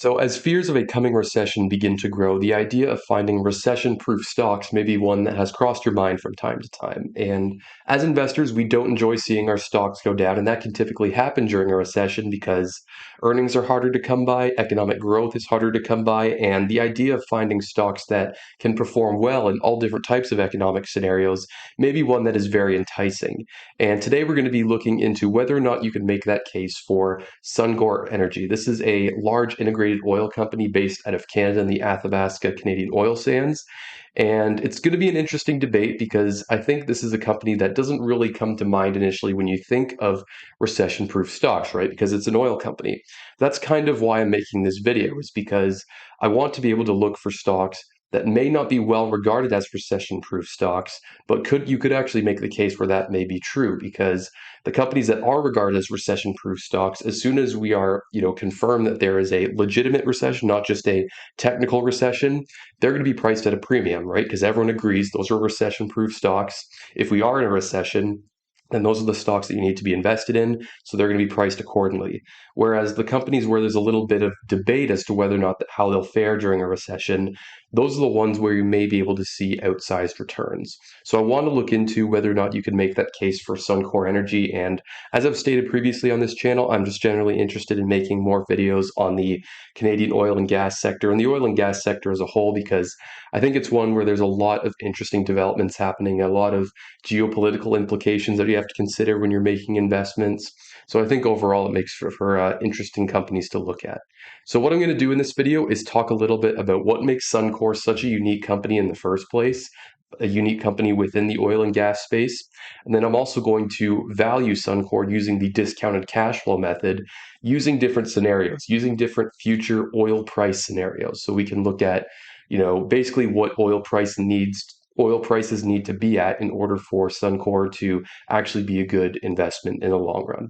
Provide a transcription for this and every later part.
So, as fears of a coming recession begin to grow, the idea of finding recession proof stocks may be one that has crossed your mind from time to time. And as investors, we don't enjoy seeing our stocks go down, and that can typically happen during a recession because earnings are harder to come by, economic growth is harder to come by, and the idea of finding stocks that can perform well in all different types of economic scenarios may be one that is very enticing. And today we're going to be looking into whether or not you can make that case for Suncor Energy. This is a large integrated oil company based out of Canada in the Athabasca Canadian oil sands. And it's going to be an interesting debate because I think this is a company that doesn't really come to mind initially when you think of recession proof stocks, right? Because it's an oil company. That's kind of why I'm making this video, is because I want to be able to look for stocks that may not be well regarded as recession proof stocks, but you could actually make the case where that may be true, because the companies that are regarded as recession proof stocks, as soon as we are, confirmed that there is a legitimate recession, not just a technical recession, they're going to be priced at a premium, right? Because everyone agrees those are recession proof stocks. If we are in a recession, then those are the stocks that you need to be invested in. So they're going to be priced accordingly. Whereas the companies where there's a little bit of debate as to whether or not how they'll fare during a recession, those are the ones where you may be able to see outsized returns. So I want to look into whether or not you can make that case for Suncor Energy. And as I've stated previously on this channel, I'm just generally interested in making more videos on the Canadian oil and gas sector and the oil and gas sector as a whole, because I think it's one where there's a lot of interesting developments happening, a lot of geopolitical implications that you have to consider when you're making investments. So I think overall it makes for interesting companies to look at. So what I'm going to do in this video is talk a little bit about what makes Suncor such a unique company in the first place, a unique company within the oil and gas space. And then I'm also going to value Suncor using the discounted cash flow method, using different scenarios, using different future oil price scenarios. So we can look at, basically what oil prices need to be at in order for Suncor to actually be a good investment in the long run.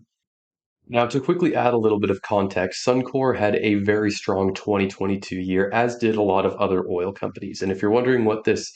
Now, to quickly add a little bit of context, Suncor had a very strong 2022 year, as did a lot of other oil companies. And if you're wondering what this,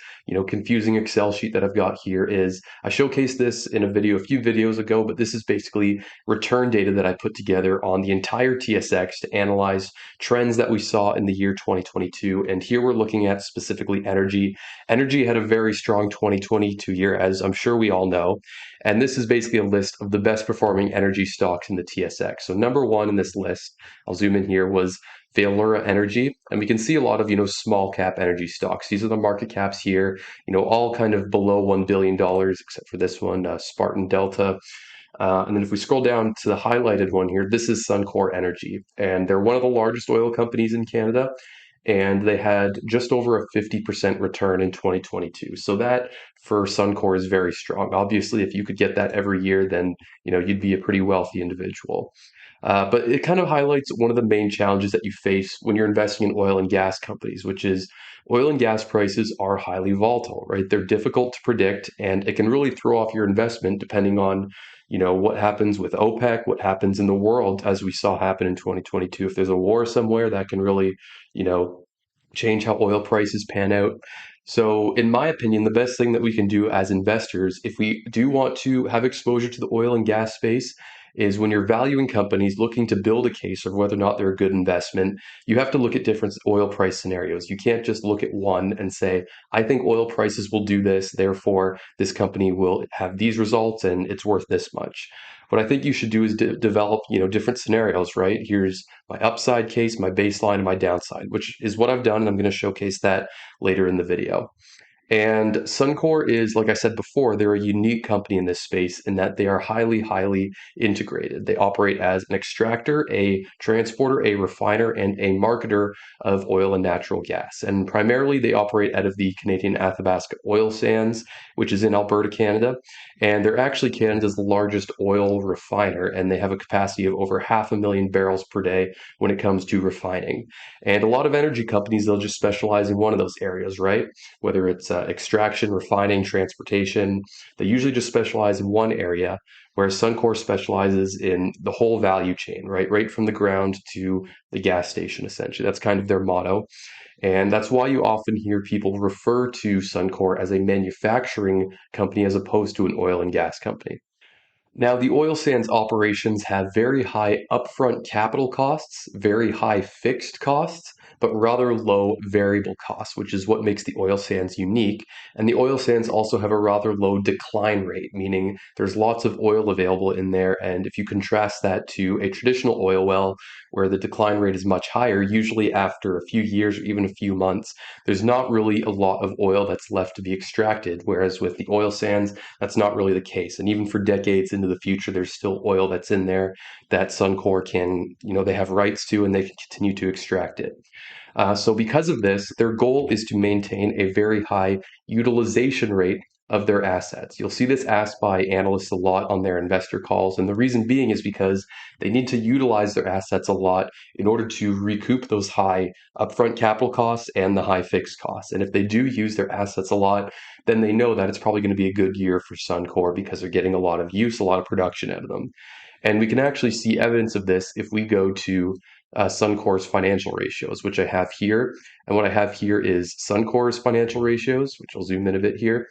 confusing Excel sheet that I've got here is, I showcased this in a few videos ago, but this is basically return data that I put together on the entire TSX to analyze trends that we saw in the year 2022. And here we're looking at specifically energy. Energy had a very strong 2022 year, as I'm sure we all know. And this is basically a list of the best performing energy stocks in the TSX. So number one in this list, I'll zoom in here, was Valeura Energy. And we can see a lot of, small cap energy stocks. These are the market caps here, all kind of below $1 billion, except for this one, Spartan Delta. And then if we scroll down to the highlighted one here, this is Suncor Energy. And they're one of the largest oil companies in Canada. And they had just over a 50% return in 2022. So that for Suncor is very strong. Obviously, if you could get that every year, then you'd be a pretty wealthy individual. But it kind of highlights one of the main challenges that you face when you're investing in oil and gas companies, which is oil and gas prices are highly volatile, right? They're difficult to predict, and it can really throw off your investment depending on, what happens with OPEC, what happens in the world, as we saw happen in 2022. If there's a war somewhere, that can really, you know, change how oil prices pan out. So, in my opinion, the best thing that we can do as investors, if we do want to have exposure to the oil and gas space, is when you're valuing companies looking to build a case of whether or not they're a good investment, you have to look at different oil price scenarios. You can't just look at one and say, I think oil prices will do this, therefore this company will have these results and it's worth this much. What I think you should do is develop, different scenarios, right? Here's my upside case, my baseline, and my downside, which is what I've done, and I'm going to showcase that later in the video. And Suncor is, like I said before, they're a unique company in this space in that they are highly, highly integrated. They operate as an extractor, a transporter, a refiner, and a marketer of oil and natural gas. And primarily they operate out of the Canadian Athabasca oil sands, which is in Alberta, Canada. And they're actually Canada's largest oil refiner, and they have a capacity of over 500,000 barrels per day when it comes to refining. And a lot of energy companies, they'll just specialize in one of those areas, right? Whether it's extraction, refining, transportation. They usually just specialize in one area, whereas Suncor specializes in the whole value chain, right? Right from the ground to the gas station, essentially. That's kind of their motto. And that's why you often hear people refer to Suncor as a manufacturing company as opposed to an oil and gas company. Now, the oil sands operations have very high upfront capital costs, very high fixed costs, but rather low variable costs, which is what makes the oil sands unique. And the oil sands also have a rather low decline rate, meaning there's lots of oil available in there. And if you contrast that to a traditional oil well, where the decline rate is much higher, usually after a few years or even a few months, there's not really a lot of oil that's left to be extracted. Whereas with the oil sands, that's not really the case. And even for decades into the future, there's still oil that's in there that Suncor can, they have rights to and they can continue to extract it. So because of this, their goal is to maintain a very high utilization rate of their assets. You'll see this asked by analysts a lot on their investor calls, and the reason being is because they need to utilize their assets a lot in order to recoup those high upfront capital costs and the high fixed costs. And if they do use their assets a lot, then they know that it's probably going to be a good year for Suncor because they're getting a lot of use, a lot of production out of them. And we can actually see evidence of this if we go to Suncor's financial ratios, which I have here. And what I have here is Suncor's financial ratios, which I'll zoom in a bit here,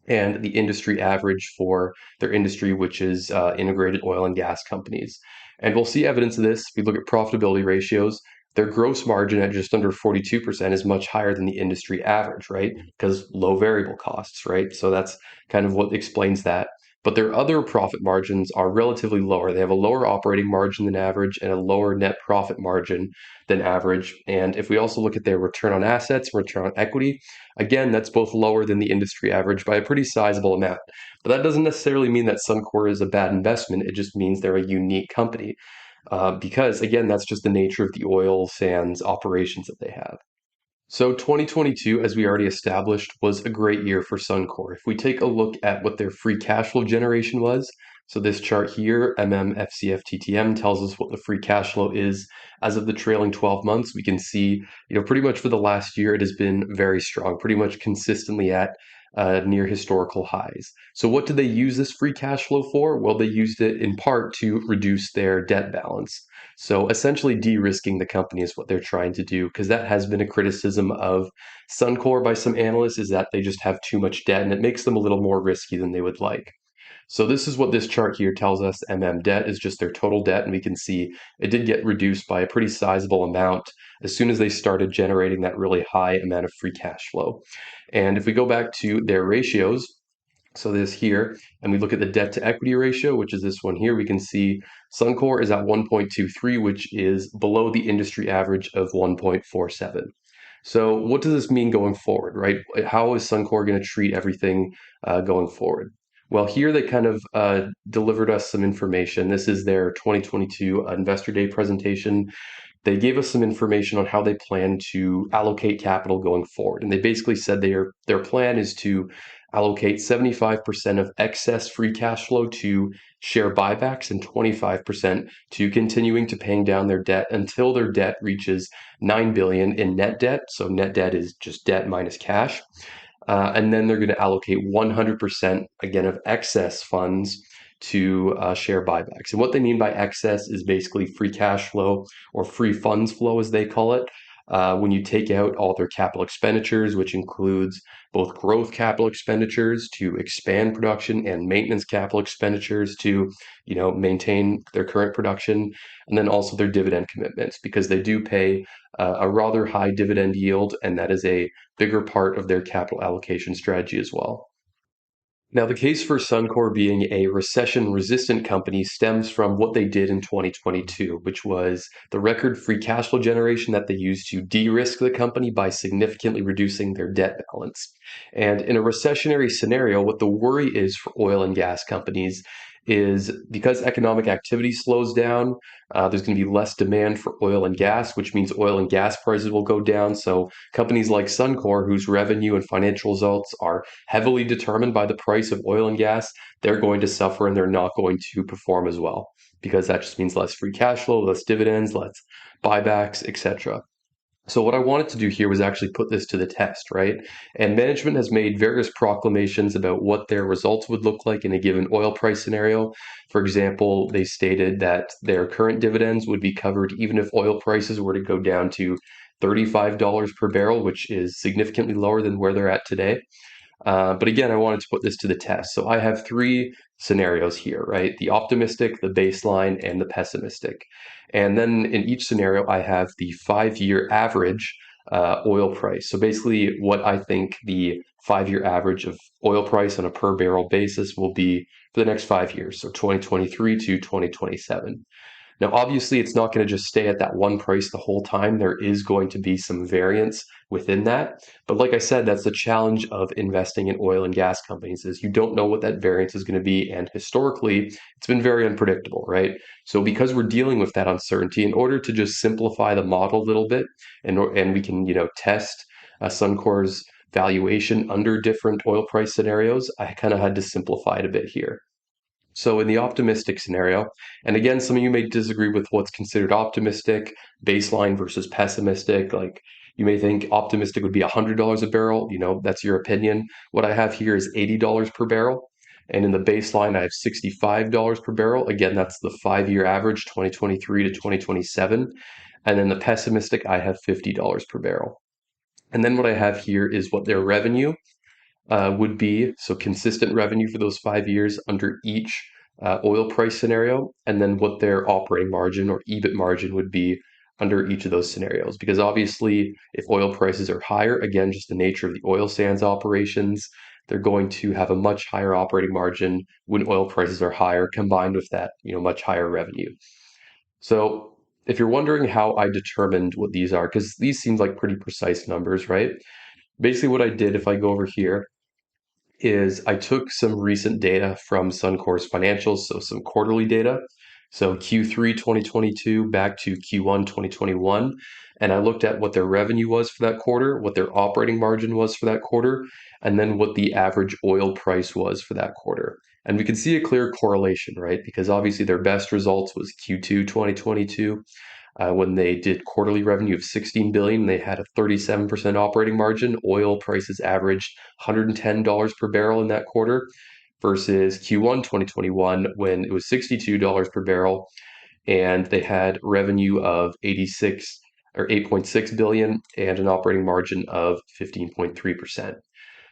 and the industry average for their industry, which is integrated oil and gas companies. And we'll see evidence of this if we look at profitability ratios. Their gross margin at just under 42% is much higher than the industry average, right? Because low variable costs, right? So that's kind of what explains that. But their other profit margins are relatively lower. They have a lower operating margin than average and a lower net profit margin than average. And if we also look at their return on assets, return on equity, again, that's both lower than the industry average by a pretty sizable amount. But that doesn't necessarily mean that Suncor is a bad investment. It just means they're a unique company because, again, that's just the nature of the oil sands operations that they have. So 2022, as we already established, was a great year for Suncor. If we take a look at what their free cash flow generation was, so this chart here, MMFCFTTM, tells us what the free cash flow is as of the trailing 12 months. We can see, pretty much for the last year, it has been very strong, pretty much consistently at near historical highs. So what did they use this free cash flow for? Well, they used it in part to reduce their debt balance. So essentially de-risking the company is what they're trying to do, because that has been a criticism of Suncor by some analysts, is that they just have too much debt and it makes them a little more risky than they would like. So this is what this chart here tells us. Debt is just their total debt, and we can see it did get reduced by a pretty sizable amount as soon as they started generating that really high amount of free cash flow. And if we go back to their ratios, so this here, and we look at the debt to equity ratio, which is this one here, we can see Suncor is at 1.23, which is below the industry average of 1.47. So what does this mean going forward, right? How is Suncor going to treat everything going forward? Well, here they kind of delivered us some information. This is their 2022 Investor Day presentation. They gave us some information on how they plan to allocate capital going forward. And they basically said their plan is to allocate 75% of excess free cash flow to share buybacks and 25% to continuing to paying down their debt until their debt reaches $9 billion in net debt. So net debt is just debt minus cash. And then they're going to allocate 100% again of excess funds to share buybacks. And what they mean by excess is basically free cash flow or free funds flow, as they call it. When you take out all their capital expenditures, which includes both growth capital expenditures to expand production and maintenance capital expenditures to, maintain their current production, and then also their dividend commitments, because they do pay a rather high dividend yield, and that is a bigger part of their capital allocation strategy as well. Now, the case for Suncor being a recession-resistant company stems from what they did in 2022, which was the record free cash flow generation that they used to de-risk the company by significantly reducing their debt balance. And in a recessionary scenario, what the worry is for oil and gas companies is because economic activity slows down, there's going to be less demand for oil and gas, which means oil and gas prices will go down. So companies like Suncor, whose revenue and financial results are heavily determined by the price of oil and gas, they're going to suffer and they're not going to perform as well, because that just means less free cash flow, less dividends, less buybacks, etc. So what I wanted to do here was actually put this to the test, right? And management has made various proclamations about what their results would look like in a given oil price scenario. For example, they stated that their current dividends would be covered even if oil prices were to go down to $35 per barrel, which is significantly lower than where they're at today. But again, I wanted to put this to the test. So I have three scenarios here, right? The optimistic, the baseline, and the pessimistic. And then in each scenario, I have the 5-year average oil price. So basically, what I think the 5-year average of oil price on a per barrel basis will be for the next 5 years, so 2023 to 2027. Now, obviously, it's not going to just stay at that one price the whole time. There is going to be some variance within that. But like I said, that's the challenge of investing in oil and gas companies is you don't know what that variance is going to be. And historically, it's been very unpredictable, right? So because we're dealing with that uncertainty, in order to just simplify the model a little bit and we can, test Suncor's valuation under different oil price scenarios, I kind of had to simplify it a bit here. So in the optimistic scenario, and again, some of you may disagree with what's considered optimistic, baseline versus pessimistic. Like you may think optimistic would be $100 a barrel. That's your opinion. What I have here is $80 per barrel. And in the baseline, I have $65 per barrel. Again, that's the 5-year average, 2023 to 2027. And then the pessimistic, I have $50 per barrel. And then what I have here is what their revenue would be. So consistent revenue for those 5 years under each oil price scenario, and then what their operating margin or EBIT margin would be under each of those scenarios. Because obviously, if oil prices are higher, again, just the nature of the oil sands operations, they're going to have a much higher operating margin when oil prices are higher, combined with that, much higher revenue. So if you're wondering how I determined what these are, because these seem like pretty precise numbers, right? Basically, what I did, if I go over here, is I took some recent data from Suncor's financials, so some quarterly data. So Q3 2022 back to Q1 2021. And I looked at what their revenue was for that quarter, what their operating margin was for that quarter, and then what the average oil price was for that quarter. And we can see a clear correlation, right? Because obviously their best results was Q2 2022 when they did quarterly revenue of 16 billion. They had a 37% operating margin. Oil prices averaged $110 per barrel in that quarter versus Q1 2021 when it was $62 per barrel and they had revenue of 86 or 8.6 billion and an operating margin of 15.3%.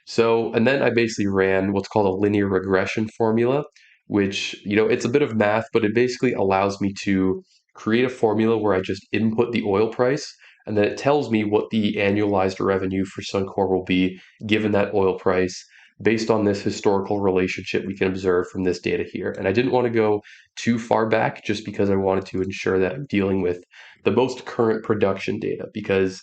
So, and then I basically ran what's called a linear regression formula, which, it's a bit of math, but it basically allows me to create a formula where I just input the oil price, and then it tells me what the annualized revenue for Suncor will be given that oil price based on this historical relationship we can observe from this data here. And I didn't want to go too far back just because I wanted to ensure that I'm dealing with the most current production data because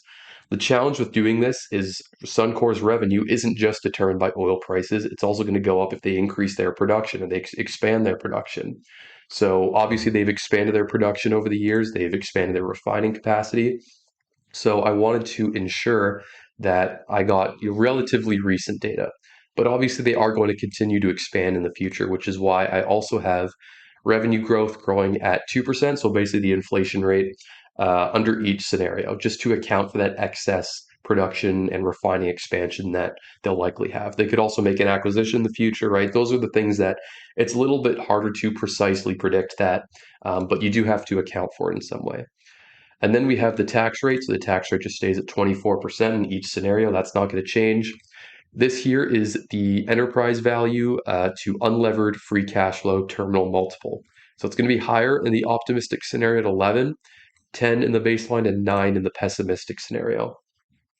the challenge with doing this is Suncor's revenue isn't just determined by oil prices. It's also going to go up if they increase their production and they expand their production. So obviously they've expanded their production over the years. They've expanded their refining capacity. So I wanted to ensure that I got relatively recent data. But obviously they are going to continue to expand in the future, which is why I also have revenue growth growing at 2%. So basically the inflation rate under each scenario, just to account for that excess production and refining expansion that they'll likely have. They could also make an acquisition in the future, right? Those are the things that it's a little bit harder to precisely predict that, but you do have to account for it in some way. And then we have the tax rate. So the tax rate just stays at 24% in each scenario. That's not going to change. This here is the enterprise value to unlevered free cash flow terminal multiple. So it's going to be higher in the optimistic scenario at 11, 10 in the baseline, and 9 in the pessimistic scenario.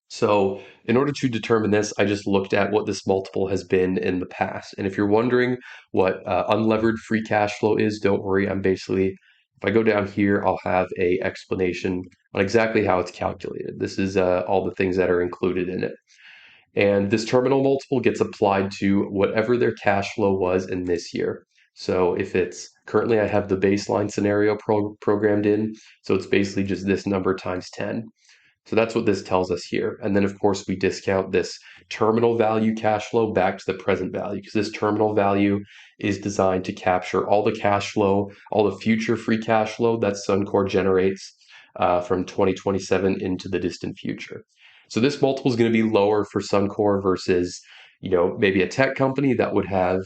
So in order to determine this, I just looked at what this multiple has been in the past. And if you're wondering what unlevered free cash flow is, don't worry. If I go down here, I'll have a explanation on exactly how it's calculated. This is all the things that are included in it. And this terminal multiple gets applied to whatever their cash flow was in this year. So if it's currently I have the baseline scenario programmed in, so it's basically just this number times 10. So that's what this tells us here. And then of course we discount this terminal value cash flow back to the present value because this terminal value is designed to capture all the cash flow, all the future free cash flow that Suncor generates from 2027 into the distant future. So this multiple is going to be lower for Suncor versus, maybe a tech company that would have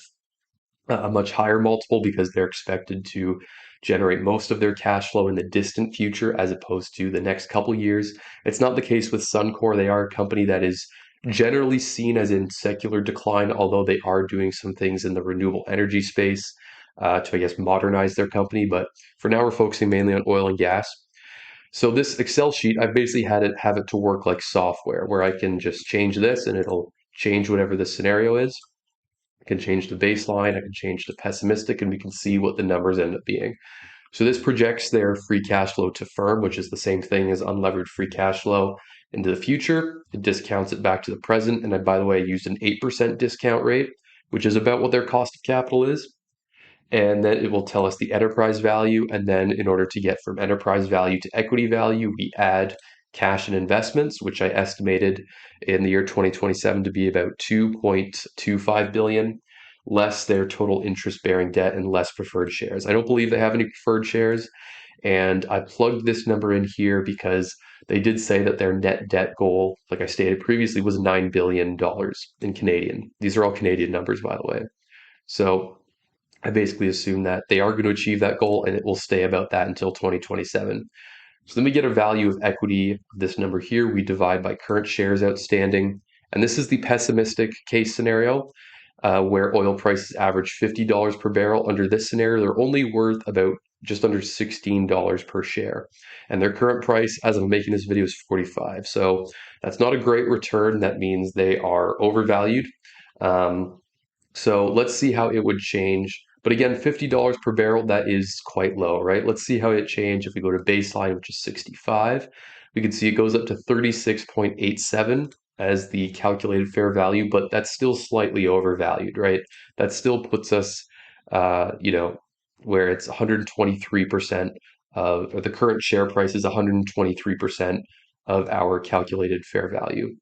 a much higher multiple because they're expected to generate most of their cash flow in the distant future as opposed to the next couple years. It's not the case with Suncor. They are a company that is generally seen as in secular decline, although they are doing some things in the renewable energy space to, I guess, modernize their company. But for now, we're focusing mainly on oil and gas. So this Excel sheet, I basically had it have it to work like software, where I can just change this and it'll change whatever the scenario is. I can change the baseline, I can change the pessimistic, and we can see what the numbers end up being. So this projects their free cash flow to firm, which is the same thing as unlevered free cash flow into the future. It discounts it back to the present. And by the way, I used an 8% discount rate, which is about what their cost of capital is. And then it will tell us the enterprise value. And then in order to get from enterprise value to equity value, we add cash and investments, which I estimated in the year 2027 to be about 2.25 billion, less their total interest-bearing debt and less preferred shares. I don't believe they have any preferred shares. And I plugged this number in here because they did say that their net debt goal, like I stated previously, was $9 billion in Canadian. These are all Canadian numbers, by the way. So I basically assume that they are going to achieve that goal and it will stay about that until 2027. So then we get a value of equity, this number here, we divide by current shares outstanding. And this is the pessimistic case scenario where oil prices average $50 per barrel. Under this scenario, they're only worth about just under $16 per share. And their current price, as I'm making this video, is 45. So that's not a great return. That means they are overvalued. So let's see how it would change. But again, $50 per barrel, that is quite low, right? Let's see how it change if we go to baseline, which is 65. We can see it goes up to 36.87 as the calculated fair value, but that's still slightly overvalued, right? That still puts us, where it's 123% or the current share price is 123% of our calculated fair value.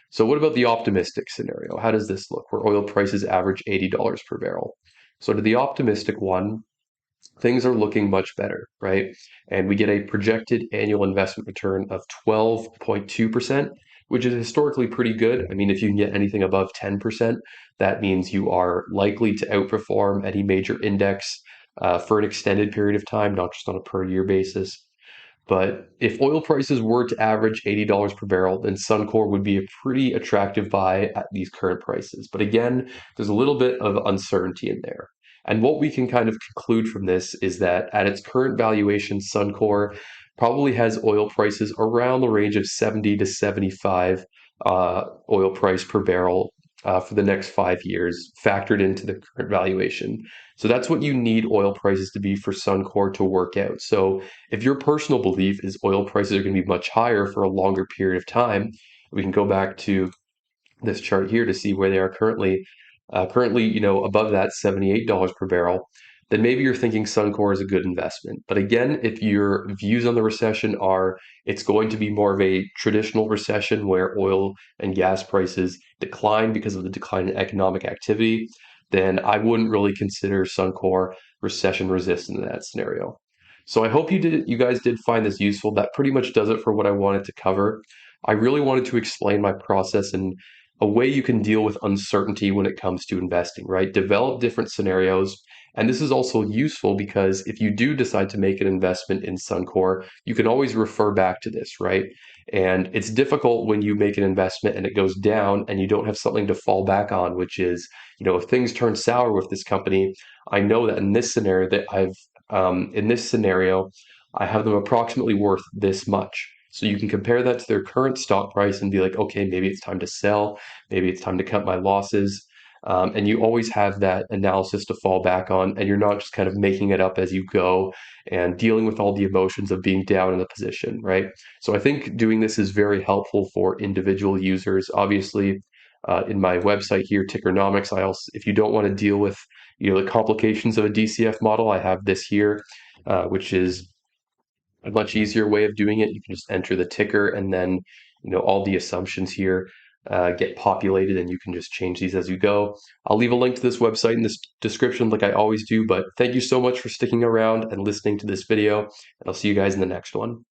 So what about the optimistic scenario? How does this look, where oil prices average $80 per barrel? So to the optimistic one, things are looking much better, right? And we get a projected annual investment return of 12.2%, which is historically pretty good. I mean, if you can get anything above 10%, that means you are likely to outperform any major index for an extended period of time, not just on a per year basis. But if oil prices were to average $80 per barrel, then Suncor would be a pretty attractive buy at these current prices. But again, there's a little bit of uncertainty in there. And what we can kind of conclude from this is that at its current valuation, Suncor probably has oil prices around the range of 70 to 75 oil price per barrel for the next 5 years, factored into the current valuation. So that's what you need oil prices to be for Suncor to work out. So if your personal belief is oil prices are going to be much higher for a longer period of time, we can go back to this chart here to see where they are currently. Currently, above that $78 per barrel, then maybe you're thinking Suncor is a good investment. But again, if your views on the recession are it's going to be more of a traditional recession where oil and gas prices decline because of the decline in economic activity, then I wouldn't really consider Suncor recession resistant in that scenario. So I hope you guys did find this useful. That pretty much does it for what I wanted to cover. I really wanted to explain my process and a way you can deal with uncertainty when it comes to investing, right? Develop different scenarios. And this is also useful because if you do decide to make an investment in Suncor, you can always refer back to this, right? And it's difficult when you make an investment and it goes down and you don't have something to fall back on, which is, if things turn sour with this company, I know that in this scenario I have them approximately worth this much. So you can compare that to their current stock price and be like, okay, maybe it's time to sell. Maybe it's time to cut my losses. And you always have that analysis to fall back on, and you're not just kind of making it up as you go and dealing with all the emotions of being down in the position, right? So I think doing this is very helpful for individual users. Obviously, in my website here, Tickernomics, if you don't want to deal with the complications of a DCF model, I have this here, which is a much easier way of doing it. You can just enter the ticker and then, all the assumptions here get populated and you can just change these as you go. I'll leave a link to this website in this description like I always do, but thank you so much for sticking around and listening to this video, and I'll see you guys in the next one.